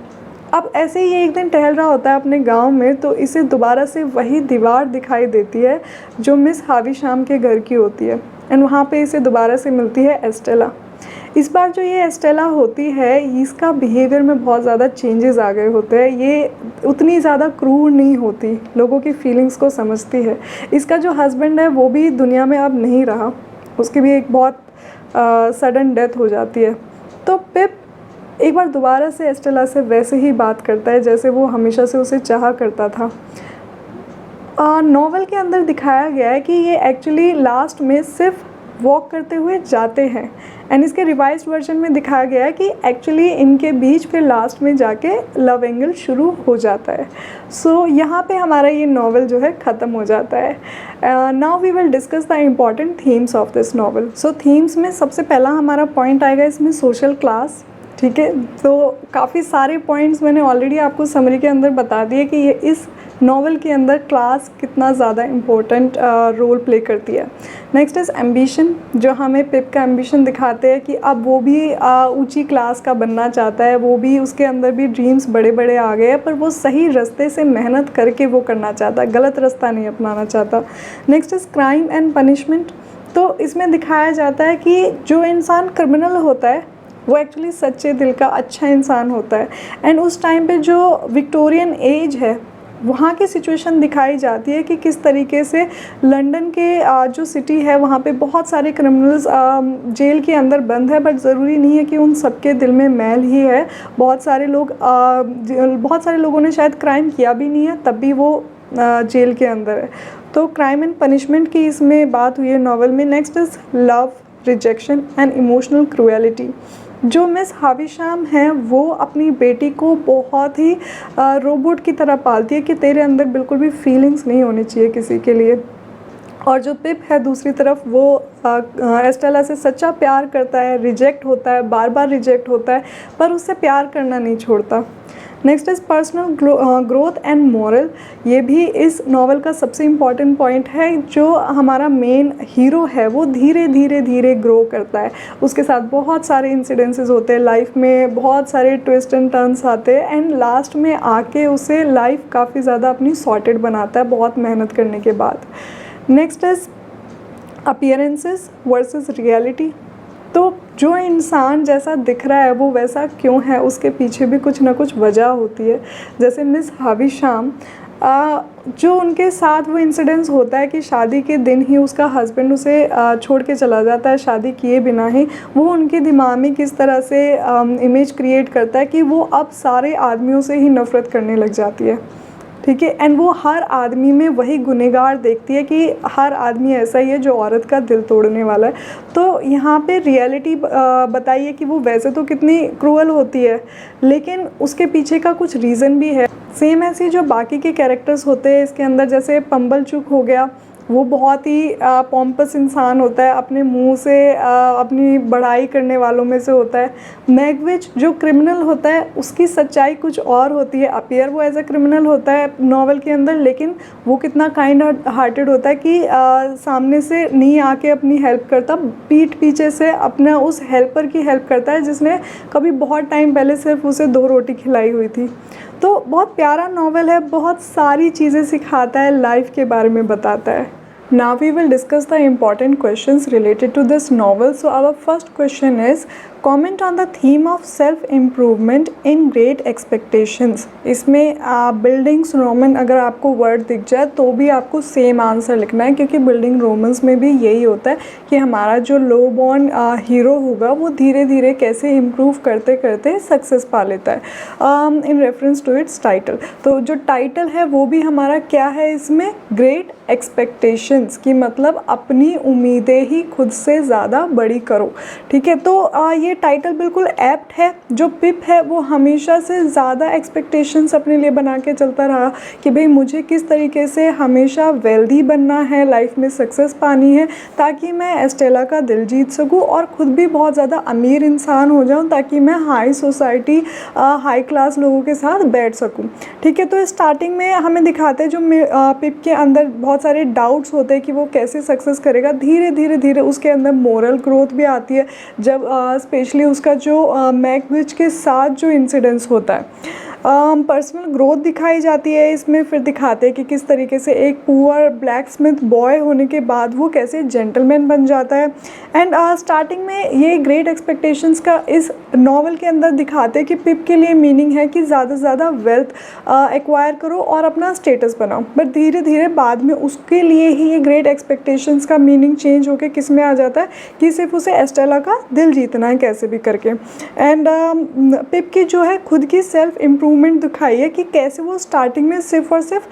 अब ऐसे ही ये एक दिन टहल रहा होता है अपने गांव में, तो इसे दोबारा से वही दीवार दिखाई देती है जो मिस हाविशाम के घर की होती है एंड वहाँ पे इसे दोबारा से मिलती है एस्टेला। इस बार जो ये एस्टेला होती है, इसका बिहेवियर में बहुत ज़्यादा चेंजेस आ गए होते हैं। ये उतनी ज़्यादा क्रूर नहीं होती, लोगों की फीलिंग्स को समझती है। इसका जो हस्बैंड है वो भी दुनिया में अब नहीं रहा, उसकी भी एक बहुत सडन डेथ हो जाती है। तो पिप एक बार दोबारा से एस्टेला से वैसे ही बात करता है जैसे वो हमेशा से उसे चाहा करता था। नॉवेल के अंदर दिखाया गया है कि ये एक्चुअली लास्ट में सिर्फ वॉक करते हुए जाते हैं, एंड इसके रिवाइज्ड वर्जन में दिखाया गया है कि एक्चुअली इनके बीच फिर लास्ट में जाके लव एंगल शुरू हो जाता है। सो यहाँ पे हमारा ये नॉवेल जो है ख़त्म हो जाता है। Now we will discuss the important themes of this novel. So themes में सबसे पहला हमारा पॉइंट आएगा इसमें सोशल क्लास। ठीक है, तो काफ़ी सारे पॉइंट्स मैंने ऑलरेडी आपको समरी के अंदर बता दिए कि ये इस नॉवेल के अंदर क्लास कितना ज़्यादा इम्पोर्टेंट रोल प्ले करती है। नेक्स्ट इज़ एम्बिशन, जो हमें पिप का एम्बिशन दिखाते हैं कि अब वो भी ऊंची क्लास का बनना चाहता है, वो भी उसके अंदर भी ड्रीम्स बड़े बड़े आ गए हैं, पर वो सही रास्ते से मेहनत करके वो करना चाहता है, गलत रास्ता नहीं अपनाना चाहता। Next is crime and punishment. तो इसमें दिखाया जाता है कि जो इंसान क्रिमिनल होता है वो एक्चुअली सच्चे दिल का अच्छा इंसान होता है। एंड उस टाइम पे जो विक्टोरियन एज है वहाँ की सिचुएशन दिखाई जाती है कि किस तरीके से लंदन के जो सिटी है वहाँ पे बहुत सारे क्रिमिनल्स जेल के अंदर बंद है, बट ज़रूरी नहीं है कि उन सबके दिल में मैल ही है। बहुत सारे लोगों ने शायद क्राइम किया भी नहीं है तब भी वो जेल के अंदर है। तो क्राइम एंड पनिशमेंट की इसमें बात हुई है नॉवल में। Next is love, rejection and emotional cruelty. जो मिस हाविशाम हैं वो अपनी बेटी को बहुत ही रोबोट की तरह पालती है कि तेरे अंदर बिल्कुल भी फीलिंग्स नहीं होनी चाहिए किसी के लिए। और जो पिप है दूसरी तरफ वो एस्टेला से सच्चा प्यार करता है, रिजेक्ट होता है, बार बार रिजेक्ट होता है, पर उससे प्यार करना नहीं छोड़ता। Next is personal growth and moral. ये भी इस नॉवल का सबसे इम्पॉर्टेंट पॉइंट है। जो हमारा मेन हीरो है वो धीरे धीरे धीरे ग्रो करता है, उसके साथ बहुत सारे इंसिडेंसेस होते हैं लाइफ में, बहुत सारे ट्विस्ट एंड टर्न्स आते हैं, एंड लास्ट में आके उसे लाइफ काफ़ी ज़्यादा अपनी सॉर्टेड बनाता है बहुत मेहनत करने के बाद। Next is appearances versus reality. तो जो इंसान जैसा दिख रहा है वो वैसा क्यों है, उसके पीछे भी कुछ ना कुछ वजह होती है। जैसे मिस हाविशाम, जो उनके साथ वो इंसिडेंस होता है कि शादी के दिन ही उसका हस्बैंड उसे छोड़ के चला जाता है शादी किए बिना ही, वो उनके दिमाग में किस तरह से इमेज क्रिएट करता है कि वो अब सारे आदमियों से ही नफ़रत करने लग जाती है। ठीक है, एंड वो हर आदमी में वही गुनहगार देखती है कि हर आदमी ऐसा ही है जो औरत का दिल तोड़ने वाला है। तो यहाँ पे रियलिटी बताइए कि वो वैसे तो कितनी क्रूअल होती है, लेकिन उसके पीछे का कुछ रीज़न भी है। सेम ऐसे जो बाकी के कैरेक्टर्स होते हैं इसके अंदर, जैसे पंबलचूक हो गया, वो बहुत ही पॉम्पस इंसान होता है, अपने मुंह से अपनी बड़ाई करने वालों में से होता है। मैगविच जो क्रिमिनल होता है उसकी सच्चाई कुछ और होती है। अपीयर वो एज ए क्रिमिनल होता है नॉवल के अंदर, लेकिन वो कितना काइंड हार्टेड होता है कि सामने से नहीं आके अपनी हेल्प करता, पीठ पीछे से अपना उस हेल्पर की हेल्प करता है जिसने कभी बहुत टाइम पहले सिर्फ उसे 2 रोटी खिलाई हुई थी। तो बहुत प्यारा नॉवल है, बहुत सारी चीज़ें सिखाता है, लाइफ के बारे में बताता है। Now we will discuss the important questions related to this novel. So our first question is, comment on the theme of self improvement in Great Expectations. इसमें बिल्डिंग्स रोमन अगर आपको वर्ड दिख जाए तो भी आपको सेम आंसर लिखना है, क्योंकि बिल्डिंग रोमन्स में भी यही होता है कि हमारा जो लो बॉर्न हीरो होगा वो धीरे धीरे कैसे इम्प्रूव करते करते सक्सेस पा लेता है। In reference to its title, तो जो टाइटल है वो भी हमारा क्या है इसमें, ग्रेट एक्सपेक्टेशंस, की मतलब अपनी उम्मीदें ही खुद से ज़्यादा बड़ी करो। ठीक है, तो ये टाइटल बिल्कुल एप्ट है। जो पिप है वो हमेशा से ज़्यादा एक्सपेक्टेशंस अपने लिए बना के चलता रहा कि भाई मुझे किस तरीके से हमेशा वेल्दी बनना है, लाइफ में सक्सेस पानी है, ताकि मैं एस्टेला का दिल जीत सकूं और ख़ुद भी बहुत ज़्यादा अमीर इंसान हो जाऊं, ताकि मैं हाई सोसाइटी हाई क्लास लोगों के साथ बैठ सकूं। ठीक है, तो स्टार्टिंग में हमें दिखाते हैं जो पिप के अंदर बहुत सारे डाउट्स होते हैं कि वो कैसे सक्सेस करेगा। धीरे धीरे धीरे उसके अंदर मोरल ग्रोथ भी आती है, जब स्पेशली उसका जो मैगविच के साथ जो इंसिडेंस होता है। पर्सनल ग्रोथ दिखाई जाती है इसमें। फिर दिखाते हैं कि किस तरीके से एक पुअर ब्लैक स्मिथ बॉय होने के बाद वो कैसे जेंटलमैन बन जाता है। एंड स्टार्टिंग में ये ग्रेट एक्सपेक्टेशंस का इस नॉवल के अंदर दिखाते हैं कि पिप के लिए मीनिंग है कि ज़्यादा से ज़्यादा वेल्थ एक्वायर करो और अपना स्टेटस बनाओ, बट धीरे धीरे बाद में उसके लिए ही ये ग्रेट एक्सपेक्टेशंस का मीनिंग चेंज होकर किस में आ जाता है कि सिर्फ उसे एस्टेला का दिल जीतना है कैसे भी करके। एंड पिप की जो है खुद की सेल्फ इम्प्रूवमेंट दिखाई है कि कैसे वो स्टार्टिंग में सिर्फ और सिर्फ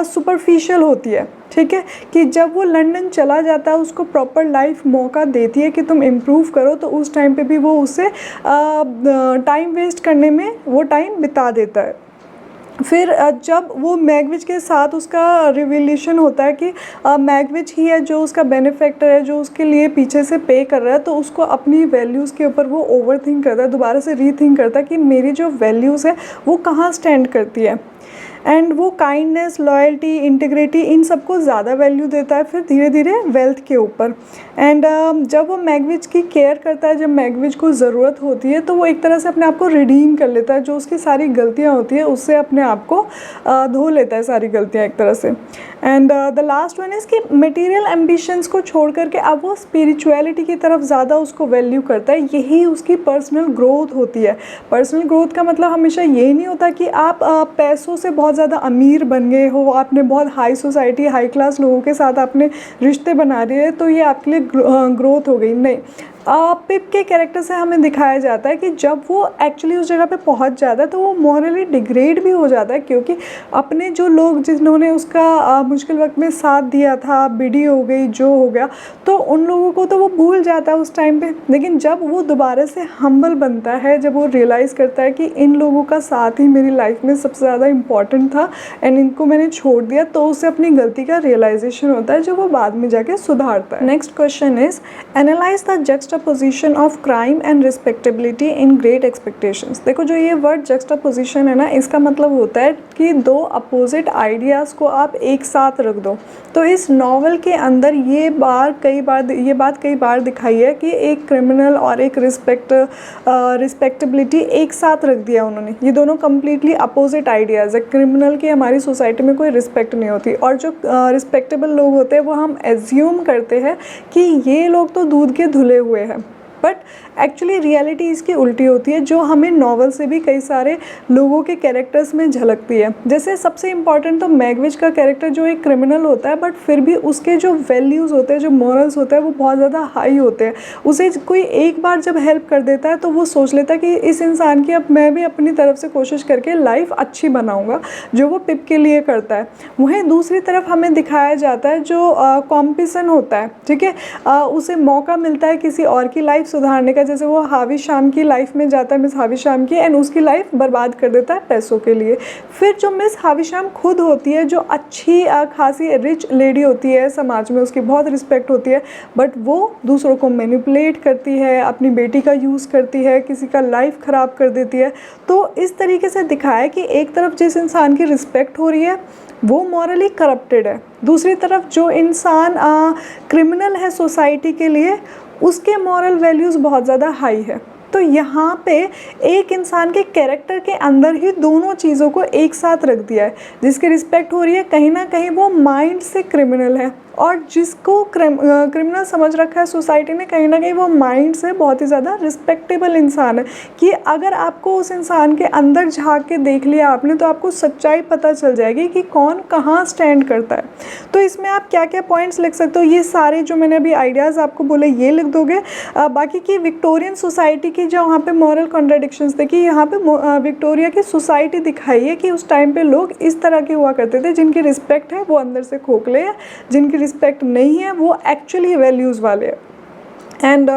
सुपरफिशियल होती है, ठीक है, कि जब वो लंदन चला जाता है उसको प्रॉपर लाइफ मौका देती है कि तुम इम्प्रूव करो, तो उस टाइम पे भी वो उससे टाइम वेस्ट करने में वो टाइम बिता देता है। फिर जब वो मैगविच के साथ उसका रिविलेशन होता है कि मैगविच ही है जो उसका बेनिफैक्टर है, जो उसके लिए पीछे से पे कर रहा है, तो उसको अपनी वैल्यूज़ के ऊपर वो ओवर थिंक करता है, दोबारा से रीथिंक करता है कि मेरी जो वैल्यूज़ है वो कहाँ स्टैंड करती है। एंड वो काइंडनेस, लॉयल्टी, इंटीग्रिटी इन सबको ज़्यादा वैल्यू देता है फिर धीरे धीरे वेल्थ के ऊपर। एंड जब वो मैगविच की केयर करता है, जब मैगविच को ज़रूरत होती है, तो वो एक तरह से अपने आप को रिडीम कर लेता है, जो उसकी सारी गलतियाँ होती है उससे अपने आप को धो लेता है सारी गलतियाँ एक तरह से। And the last one is कि मटेरियल एम्बिशंस को छोड़ करके अब वो स्पिरिचुअलिटी की तरफ ज़्यादा उसको वैल्यू करता है, यही उसकी पर्सनल ग्रोथ होती है। पर्सनल ग्रोथ का मतलब हमेशा ये नहीं होता कि आप पैसों से बहुत ज़्यादा अमीर बन गए हो, आपने बहुत हाई सोसाइटी, हाई क्लास लोगों के साथ आपने रिश्ते बना लिए तो ये आपके लिए ग्रोथ हो गई, नहीं। पिप के कैरेक्टर से हमें दिखाया जाता है कि जब वो एक्चुअली उस जगह पे पहुंच जाता है तो वो मॉरली डिग्रेड भी हो जाता है, क्योंकि अपने जो लोग जिन्होंने उसका मुश्किल वक्त में साथ दिया था, बिडी हो गई, जो हो गया, तो उन लोगों को तो वो भूल जाता है उस टाइम पे। लेकिन जब वो दोबारा से हम्बल बनता है, जब वो रियलाइज़ करता है कि इन लोगों का साथ ही मेरी लाइफ में सबसे ज़्यादा इंपॉर्टेंट था एंड इनको मैंने छोड़ दिया, तो उसे अपनी गलती का रियलाइजेशन होता है जो वो बाद में जाके सुधारता है। Next question is analyse the juxtaposition of crime and respectability in great expectations. देखो जो ये वर्ड जक्सटापोजिशन है ना, इसका मतलब होता है कि दो अपोजिट आइडियाज़ को आप एक साथ रख दो। तो इस नॉवल के अंदर ये बात कई बार दिखाई है कि एक क्रिमिनल और एक रिस्पेक्टेबिलिटी एक साथ रख दिया उन्होंने। ये दोनों कम्प्लीटली अपोजिट आइडियाज़ है। क्रिमिनल की हमारी सोसाइटी में कोई रिस्पेक्ट नहीं होती, और जो रिस्पेक्टेबल लोग होते हैं वो हम एज्यूम करते हैं कि ये लोग तो दूध के धुले हुए हैं, बट एक्चुअली रियलिटी इसकी उल्टी होती है, जो हमें नॉवल से भी कई सारे लोगों के कैरेक्टर्स में झलकती है। जैसे सबसे इम्पॉर्टेंट तो मैगविच का कैरेक्टर जो एक क्रिमिनल होता है, बट फिर भी उसके जो वैल्यूज़ होते हैं, जो मॉरल्स होते हैं, वो बहुत ज़्यादा हाई होते हैं। उसे कोई एक बार जब हेल्प कर देता है तो वो सोच लेता है कि इस इंसान की अब मैं भी अपनी तरफ से कोशिश करके लाइफ अच्छी बनाऊँगा, जो वो पिप के लिए करता है। वहीं दूसरी तरफ हमें दिखाया जाता है जो कॉम्पिटिशन होता है, ठीक है, उसे मौका मिलता है किसी और की लाइफ सुधारने का, जैसे वो हाविशाम की लाइफ में जाता है, मिस हाविशाम की, एंड उसकी लाइफ बर्बाद कर देता है पैसों के लिए। फिर जो मिस हाविशाम खुद होती है, जो अच्छी खासी रिच लेडी होती है, समाज में उसकी बहुत रिस्पेक्ट होती है, बट वो दूसरों को मैनिपुलेट करती है, अपनी बेटी का यूज़ करती है, किसी का लाइफ ख़राब कर देती है। तो इस तरीके से दिखाया कि एक तरफ जिस इंसान की रिस्पेक्ट हो रही है वो मॉरली करप्टेड है, दूसरी तरफ जो इंसान क्रिमिनल है सोसाइटी के लिए, उसके मॉरल वैल्यूज़ बहुत ज़्यादा हाई है। तो यहाँ पे एक इंसान के कैरेक्टर के अंदर ही दोनों चीज़ों को एक साथ रख दिया है। जिसकी रिस्पेक्ट हो रही है कहीं ना कहीं वो माइंड से क्रिमिनल है, और जिसको क्रिमिनल समझ रखा है सोसाइटी ने, कहीं ना कहीं वो माइंड से बहुत ही ज़्यादा रिस्पेक्टेबल इंसान है। कि अगर आपको उस इंसान के अंदर झांक के देख लिया आपने, तो आपको सच्चाई पता चल जाएगी कि कौन कहाँ स्टैंड करता है। तो इसमें आप क्या क्या पॉइंट्स लिख सकते हो, ये सारे जो मैंने अभी आइडियाज़ आपको बोले ये लिख दोगे। बाकी की विक्टोरियन सोसाइटी की जो वहाँ पे मॉरल कॉन्ट्राडिक्शंस थे, कि यहाँ पे विक्टोरिया की सोसाइटी दिखाई है कि उस टाइम पे लोग इस तरह के हुआ करते थे, जिनकी रिस्पेक्ट है वो अंदर से खोखले है, जिनकी रिस्पेक्ट नहीं है वो एक्चुअली वैल्यूज़ वाले हैं। एंड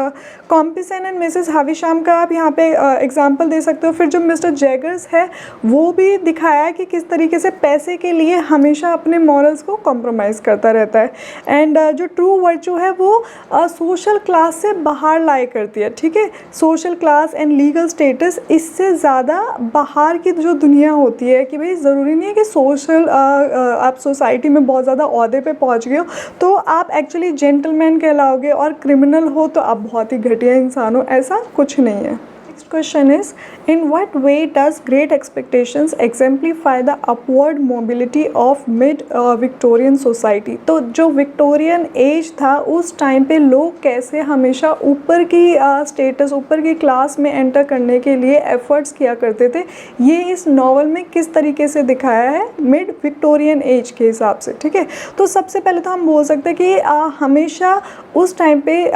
कॉम्पिसन एंड मिसेस हाविशाम का आप यहाँ पे एग्जांपल दे सकते हो। फिर जो मिस्टर जैगर्स है वो भी दिखाया है कि किस तरीके से पैसे के लिए हमेशा अपने मॉरल्स को कॉम्प्रोमाइज़ करता रहता है। एंड जो ट्रू वर्चू है वो सोशल क्लास से बाहर लाया करती है, ठीक है, social class and legal status, इससे ज़्यादा बाहर की जो दुनिया होती है, कि भाई ज़रूरी नहीं है कि सोशल आप सोसाइटी में बहुत ज़्यादा ओहदे पे पहुँच गए हो तो आप एक्चुअली जेंटलमैन कहलाओगे, और क्रिमिनल हो तो आप बहुत ही घटिया इंसान हो, ऐसा कुछ नहीं है। Next question is, in what way does great expectations exemplify the upward mobility of mid Victorian society. तो जो विक्टोरियन एज था उस टाइम पे लोग कैसे हमेशा ऊपर की स्टेटस, ऊपर की क्लास में एंटर करने के लिए एफर्ट्स किया करते थे, ये इस नॉवल में किस तरीके से दिखाया है मिड विक्टोरियन एज के हिसाब से। ठीक है, तो सबसे पहले तो हम बोल सकते हैं कि हमेशा उस टाइम पे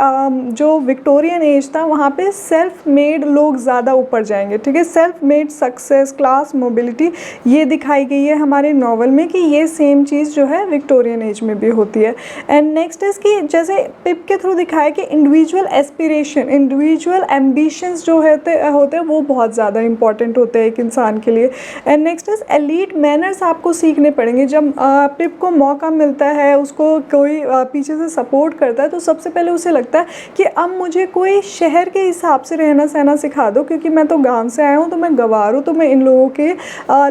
जो विक्टोरियन एज था वहाँ पे सेल्फ मेड लोग ज़्यादा ऊपर जाएंगे। ठीक है, self made success, class mobility, ये दिखाई गई है हमारे नॉवल में कि ये सेम चीज़ जो है विक्टोरियन एज में भी होती है। एंड नेक्स्ट इज़ कि जैसे पिप के थ्रू दिखाया कि इंडिविजुअल एस्पिरेशन, इंडिविजुअल एम्बिशंस जो होते हैं वो बहुत ज़्यादा इंपॉर्टेंट होते हैं एक इंसान के लिए। And next is elite manners आपको सीखने पड़ेंगे। जब पिप को मौका मिलता है, उसको कोई पीछे से सपोर्ट करता है, तो सबसे पहले उसे लगता है कि अब मुझे कोई शहर के हिसाब से रहना सहना सिखा दो, क्योंकि मैं तो गांव से आया हूँ, तो मैं गंवार हूँ, तो मैं इन लोगों के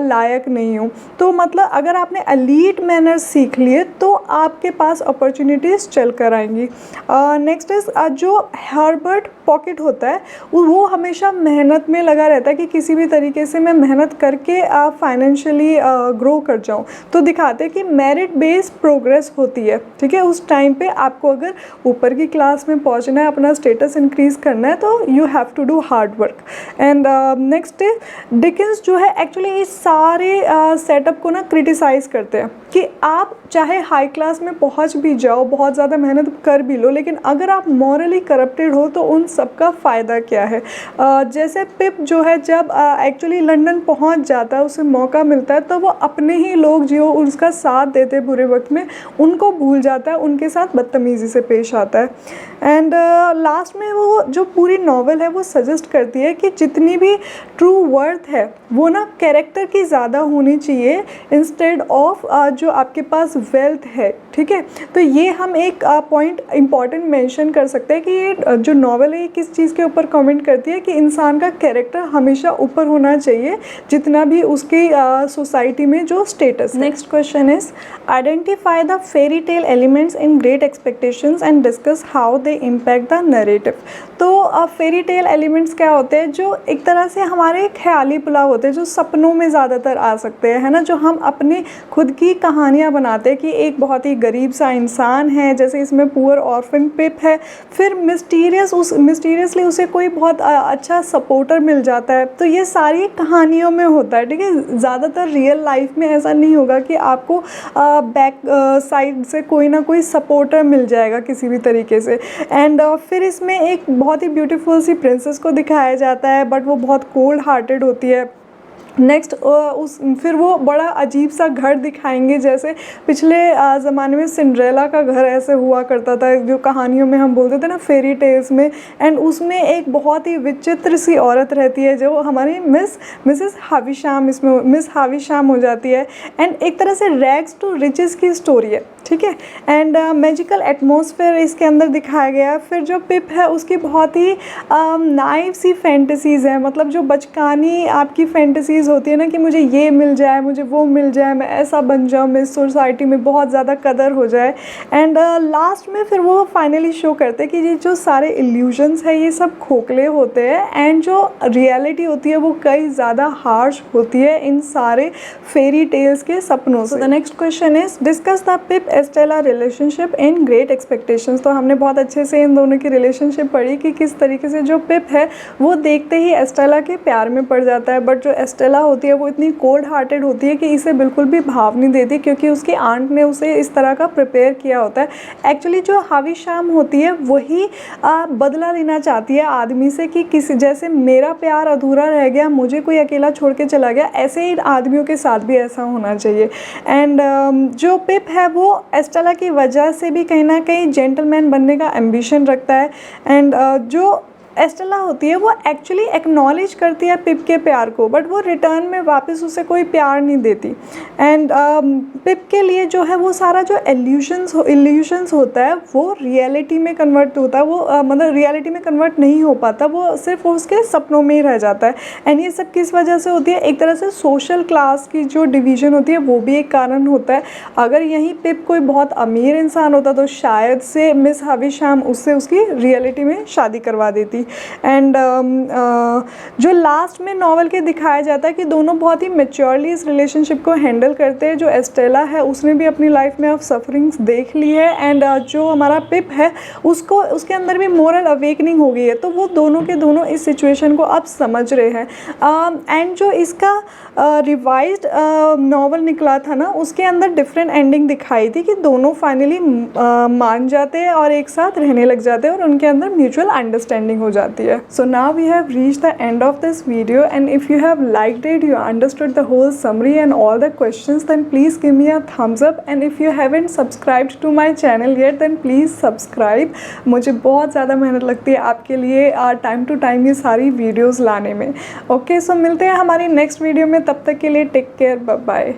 लायक नहीं हूँ। तो मतलब अगर आपने एलीट मैनर्स सीख लिए तो आपके पास अपॉर्चुनिटीज़ चल कर आएंगी। नेक्स्ट इज जो हर्बर्ट पॉकेट होता है वो हमेशा मेहनत में लगा रहता है कि किसी भी तरीके से मैं मेहनत करके फाइनेंशियली ग्रो कर जाऊँ। तो दिखाते हैं कि मेरिट बेस्ड प्रोग्रेस होती है। ठीक है, उस टाइम पे आपको अगर ऊपर की क्लास में पहुंचना है, अपना स्टेटस इंक्रीज करना है, तो you have to do hard work. And next Dickens जो है एक्चुअली इस सारे सेटअप को ना क्रिटिसाइज़ करते हैं कि आप चाहे हाई क्लास में पहुंच भी जाओ, बहुत ज़्यादा मेहनत कर भी लो, लेकिन अगर आप मॉरली करप्टेड हो तो उन सब का फ़ायदा क्या है। जैसे पिप जो है जब एक्चुअली लंदन पहुंच जाता है, उसे मौका मिलता है, तो वो अपने ही लोग जो उसका साथ देते बुरे वक्त में उनको भूल जाता है, उनके साथ बदतमीज़ी से पेश आता है। एंड लास्ट में वो जो पूरी नॉवल है वो सजेस्ट करती है कि जितनी भी ट्रू वर्थ है वो ना कैरेक्टर की ज़्यादा होनी चाहिए इंस्टेड ऑफ जो आपके पास वेल्थ है। ठीक है, तो ये हम एक पॉइंट इम्पॉर्टेंट मेंशन कर सकते हैं कि ये जो नॉवल है ये किस चीज़ के ऊपर कमेंट करती है कि इंसान का कैरेक्टर हमेशा ऊपर होना चाहिए जितना भी उसकी सोसाइटी में जो status. Next question is, identify the fairy tale elements in great expectations and discuss how they impact the narrative. तो फेरी टेल एलिमेंट्स क्या होते हैं, जो एक तरह से हमारे ख्याली पुलाव होते हैं, जो सपनों में ज़्यादातर आ सकते हैं, है ना, जो हम अपने खुद की कहानियाँ बनाते हैं कि एक बहुत ही गरीब सा इंसान है, जैसे इसमें पुअर ऑर्फन पिप है, फिर मिस्टीरियसली उसे कोई बहुत अच्छा सपोर्टर मिल जाता है। तो ये सारी कहानियों में होता है। ठीक है, ज़्यादातर रियल लाइफ में ऐसा नहीं होगा कि आपको बैक साइड से कोई ना कोई सपोर्टर मिल जाएगा किसी भी तरीके से। एंड फिर इसमें एक बहुत ही ब्यूटीफुल सी प्रिंसेस को दिखाया जाता है, बट वो बहुत कोल्ड हार्टेड होती है। नेक्स्ट फिर वो बड़ा अजीब सा घर दिखाएंगे, जैसे पिछले ज़माने में सिंड्रेला का घर ऐसे हुआ करता था, जो कहानियों में हम बोलते थे ना फेरी टेल्स में। एंड उसमें एक बहुत ही विचित्र सी औरत रहती है जो हमारी मिसेस हाविशाम, इसमें मिस हाविशाम हो जाती है। एंड एक तरह से रैग्स टू रिचेस की स्टोरी है। ठीक है, एंड मैजिकल एटमॉस्फेयर इसके अंदर दिखाया गया है। फिर जो पिप है उसकी बहुत ही नाइव सी फैंटेसीज़ हैं, मतलब जो बचकानी आपकी फैंटेसीज़ होती है ना कि मुझे ये मिल जाए, मुझे वो मिल जाए, मैं ऐसा बन जाऊँ, मैं सोसाइटी में बहुत ज़्यादा कदर हो जाए। एंड लास्ट में फिर वो फाइनली शो करते हैं कि ये जो सारे इल्यूजन्स है ये सब खोखले होते हैं, एंड जो रियलिटी होती है वो कई ज़्यादा हार्श होती है इन सारे फेरी टेल्स के सपनों से। The next question is, discuss the pip Estella relationship in great expectations. तो हमने बहुत अच्छे से इन दोनों की रिलेशनशिप पढ़ी कि किस तरीके से जो पिप है वो देखते ही एस्टेला के प्यार में पड़ जाता है, बट जो एस्टेला होती है वो इतनी कोल्ड हार्टेड होती है कि इसे बिल्कुल भी भाव नहीं देती, क्योंकि उसकी आंट ने उसे इस तरह का प्रिपेयर किया होता है। एक्चुअली जो हाविशाम होती है वही बदला लेना चाहती है आदमी से कि किसी जैसे मेरा प्यार अधूरा रह गया, मुझे कोई अकेला छोड़ के चला गया, ऐसे ही आदमियों के साथ भी ऐसा होना चाहिए। एंड जो पिप है वो एस्टेला की वजह से भी कहीं ना कहीं जेंटलमैन बनने का एम्बिशन रखता है। एंड जो एस्टेला होती है वो एक्चुअली एक्नॉलेज करती है पिप के प्यार को, बट वो रिटर्न में वापस उसे कोई प्यार नहीं देती। एंड पिप के लिए जो है वो सारा जो इल्यूशंस होता है वो रियलिटी में कन्वर्ट होता है, वो मतलब रियलिटी में कन्वर्ट नहीं हो पाता, वो सिर्फ उसके सपनों में ही रह जाता है। एंड ये सब किस वजह से होती है, एक तरह से सोशल क्लास की जो डिवीज़न होती है वो भी एक कारण होता है। अगर यहीं पिप कोई बहुत अमीर इंसान होता तो शायद से मिस हाविशाम उससे उसकी रियलिटी में शादी करवा देती। एंड जो लास्ट में नॉवल के दिखाया जाता है कि दोनों बहुत ही मेच्योरली इस रिलेशनशिप को हैंडल करते हैं। जो एस्टेला है उसने भी अपनी लाइफ में अब सफरिंग्स देख ली है, एंड जो हमारा पिप है उसको उसके अंदर भी मोरल अवेकनिंग हो गई है। तो वो दोनों के दोनों इस सिचुएशन को अब समझ रहे हैं। एंड जो इसका रिवाइज्ड नॉवल निकला था ना, उसके अंदर डिफरेंट एंडिंग दिखाई थी कि दोनों फाइनली मान जाते हैं और एक साथ रहने लग जाते हैं और उनके अंदर म्यूचुअल अंडरस्टैंडिंग हो जाती है। So now we have reach the end of this video, and if you have liked it, you understood the whole summary and all the questions, then please give me a thumbs up, and if you haven't subscribed to my channel yet, then please subscribe। मुझे बहुत ज़्यादा मेहनत लगती है आपके लिए टाइम टू टाइम ये सारी वीडियोस लाने में। ओके, सो मिलते हैं हमारी नेक्स्ट वीडियो में, तब तक के लिए टेक केयर, बाय बाय।